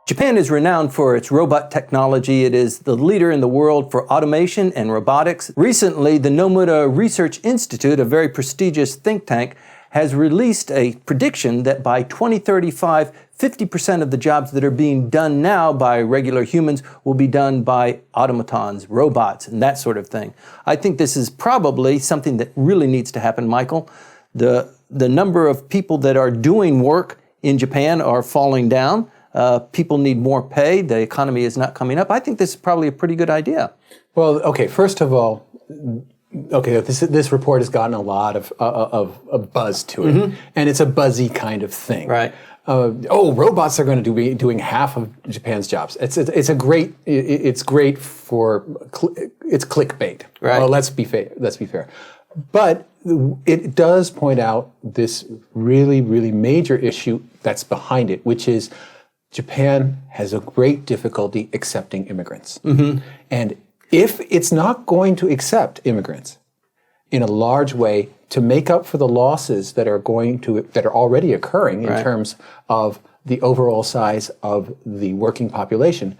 Japan is renowned for its robot technology. It is the leader in the world for automation and robotics. Recently, the Nomura Research Institute, a very prestigious think tank, has released a prediction that by 2035, 50% of the jobs that are being done now by regular humans will be done by automatons, robots, and that sort of thing. I think this is probably something that really needs to happen, Michael. The number of people that are doing work in Japan are falling down. People need more pay. The economy is not coming up. I think this is probably a pretty good idea. Well, okay, first of all, this report has gotten a lot of buzz to it, and it's a buzzy kind of thing. Right. Robots are going to be doing half of Japan's jobs. It's great for it's clickbait. Right. Well, let's be fair. But it does point out this really, really major issue that's behind it, which is Japan has a great difficulty accepting immigrants. And if it's not going to accept immigrants in a large way to make up for the losses that are already occurring in terms of the overall size of the working population,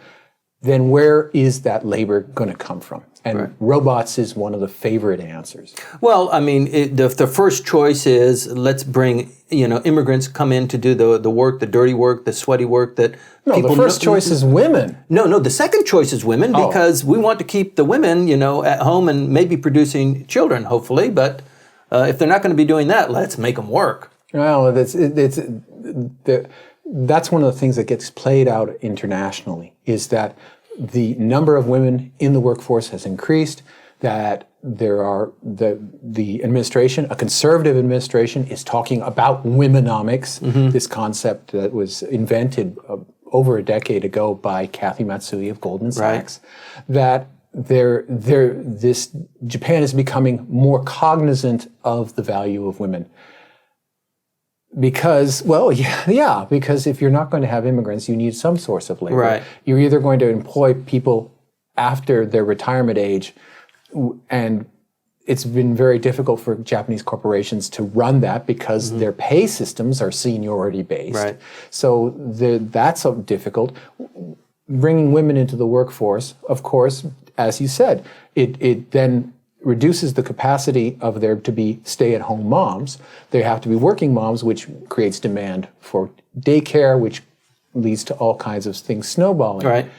then where is that labor going to come from? And robots is one of the favorite answers. Well, I mean, the first choice is let's bring, immigrants come in to do the work, the dirty work, the sweaty work that people... No, the first choice is women. No, the second choice is women because we want to keep the women, at home and maybe producing children, hopefully. But if they're not going to be doing that, let's make them work. Well, that's one of the things that gets played out internationally is that the number of women in the workforce has increased, that there are the administration, a conservative administration, is talking about womenomics, this concept that was invented over a decade ago by Kathy Matsui of Goldman Sachs, that Japan is becoming more cognizant of the value of women. Because if you're not going to have immigrants, you need some source of labor. Right. You're either going to employ people after their retirement age, and it's been very difficult for Japanese corporations to run that because their pay systems are seniority based. Right. So that's difficult. Bringing women into the workforce, of course, as you said, it then reduces the capacity of there to be stay-at-home moms. They have to be working moms, which creates demand for daycare, which leads to all kinds of things snowballing. Right.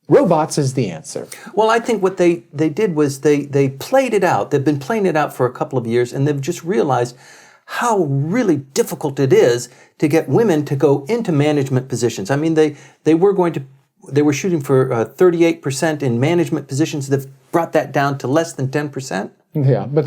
Robots is the answer. Well, I think what they did was they played it out. They've been playing it out for a couple of years, and they've just realized how really difficult it is to get women to go into management positions. I mean, they were shooting for 38% in management positions. They've brought that down to less than 10%. Yeah, but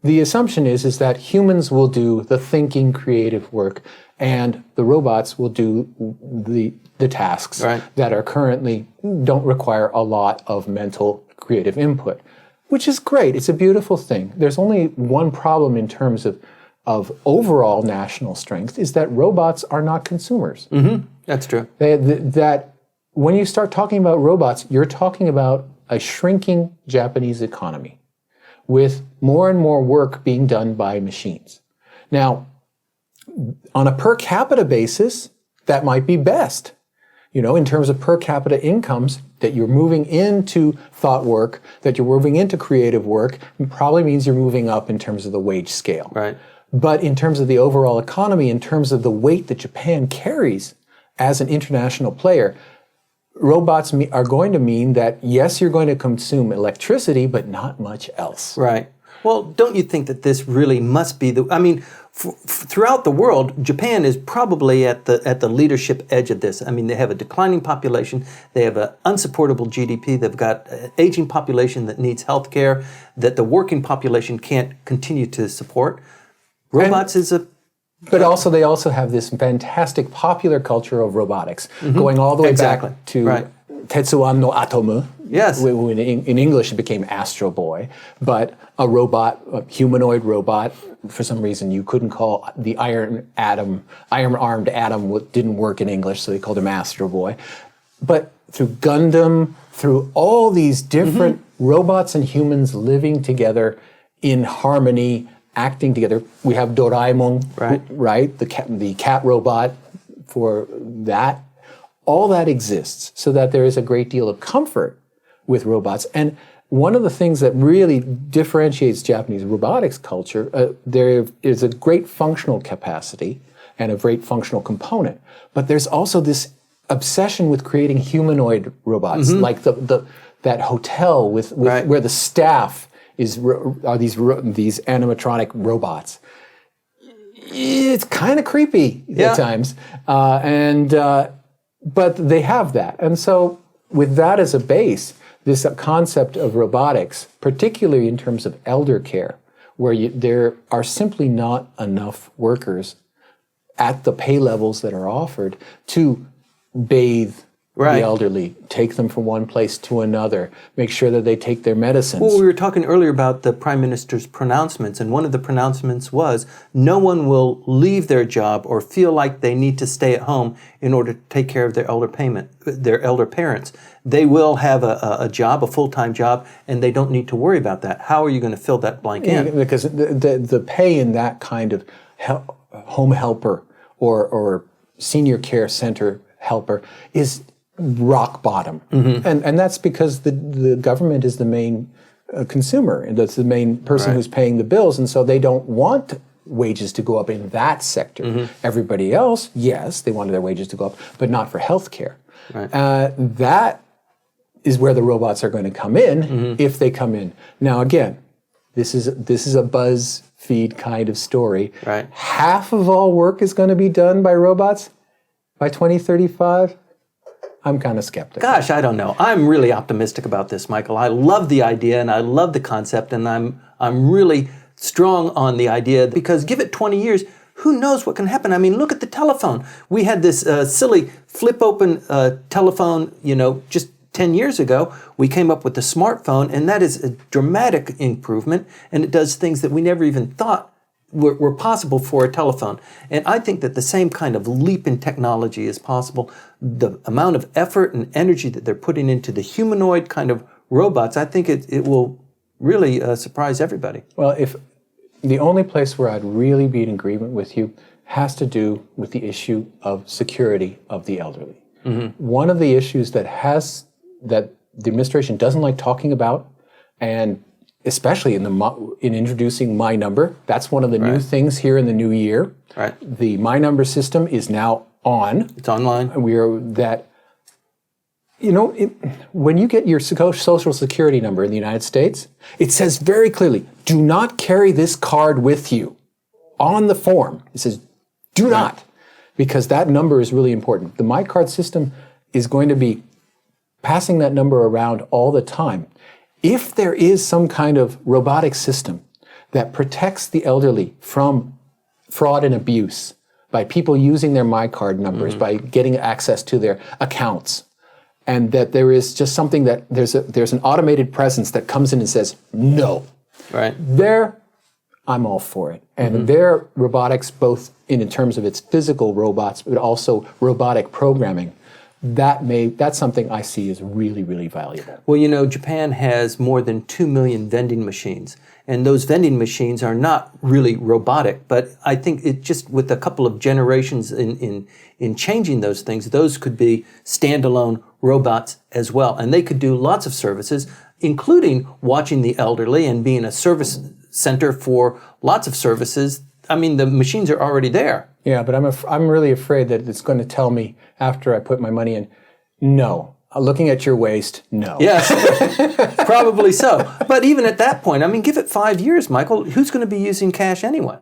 the assumption is that humans will do the thinking, creative work, and the robots will do the tasks that are currently don't require a lot of mental creative input, which is great. It's a beautiful thing. There's only one problem in terms of overall national strength is that robots are not consumers. That's true. That when you start talking about robots, you're talking about a shrinking Japanese economy with more and more work being done by machines. Now, on a per capita basis, that might be best. In terms of per capita incomes, that you're moving into thought work, that you're moving into creative work, probably means you're moving up in terms of the wage scale. Right. But in terms of the overall economy, in terms of the weight that Japan carries as an international player, robots are going to mean that, yes, you're going to consume electricity, but not much else. Right. Well, don't you think that this really must be throughout the world, Japan is probably at the leadership edge of this. I mean, they have a declining population, they have an unsupportable GDP, they've got an aging population that needs health care, that the working population can't continue to support. Robots But they also have this fantastic popular culture of robotics, going all the way back to Tetsuan no Atomu. Yes. In English, it became Astro Boy. But a humanoid robot, for some reason, you couldn't call the iron-armed atom didn't work in English, so they called him Astro Boy. But through Gundam, through all these different robots and humans living together in harmony, acting together. We have Doraemon, the cat robot for that. All that exists so that there is a great deal of comfort with robots. And one of the things that really differentiates Japanese robotics culture, there is a great functional capacity and a great functional component. But there's also this obsession with creating humanoid robots, like that hotel with where the staff are these animatronic robots. It's kind of creepy at times, but they have that, and so with that as a base, this concept of robotics, particularly in terms of elder care, where there are simply not enough workers at the pay levels that are offered to bathe the elderly, take them from one place to another, make sure that they take their medicines. Well, we were talking earlier about the Prime Minister's pronouncements, and one of the pronouncements was no one will leave their job or feel like they need to stay at home in order to take care of their elder parents. They will have a job, a full-time job, and they don't need to worry about that. How are you going to fill that blank in? Because the pay in that kind of home helper or senior care center helper is rock bottom. And that's because the government is the main consumer, and that's the main person who's paying the bills, and so they don't want wages to go up in that sector. Everybody else, yes, they wanted their wages to go up, but not for health care. That is where the robots are going to come in, if they come in. Now again, this is a BuzzFeed kind of story. Half of all work is going to be done by robots by 2035. I'm kind of skeptical. Gosh, I don't know. I'm really optimistic about this, Michael. I love the idea and I love the concept, and I'm really strong on the idea, because give it 20 years, who knows what can happen? I mean, look at the telephone. We had this silly flip-open telephone, just 10 years ago. We came up with the smartphone, and that is a dramatic improvement, and it does things that we never even thought were possible for a telephone. And I think that the same kind of leap in technology is possible. The amount of effort and energy that they're putting into the humanoid kind of robots, I think it will really surprise everybody. Well, if the only place where I'd really be in agreement with you has to do with the issue of security of the elderly. One of the issues that the administration doesn't like talking about, and especially in introducing My Number. That's one of the new things here in the new year. The My Number system is now on. It's online. When you get your social security number in the United States, it says very clearly, do not carry this card with you. On the form, it says, do not, because that number is really important. The My Card system is going to be passing that number around all the time. If there is some kind of robotic system that protects the elderly from fraud and abuse by people using their My Card numbers, by getting access to their accounts, and that there is just something that there's an automated presence that comes in and says no, there, I'm all for it. And their robotics, both in terms of its physical robots, but also robotic programming, that's something I see as really, really valuable. Well, Japan has more than 2 million vending machines, and those vending machines are not really robotic, but I think it just with a couple of generations in changing those things, those could be standalone robots as well, and they could do lots of services, including watching the elderly and being a service center for lots of services. I mean, the machines are already there. Yeah, but I'm really afraid that it's going to tell me after I put my money in, no. Looking at your waist, no. Yes, probably so. But even at that point, I mean, give it 5 years, Michael. Who's going to be using cash anyway?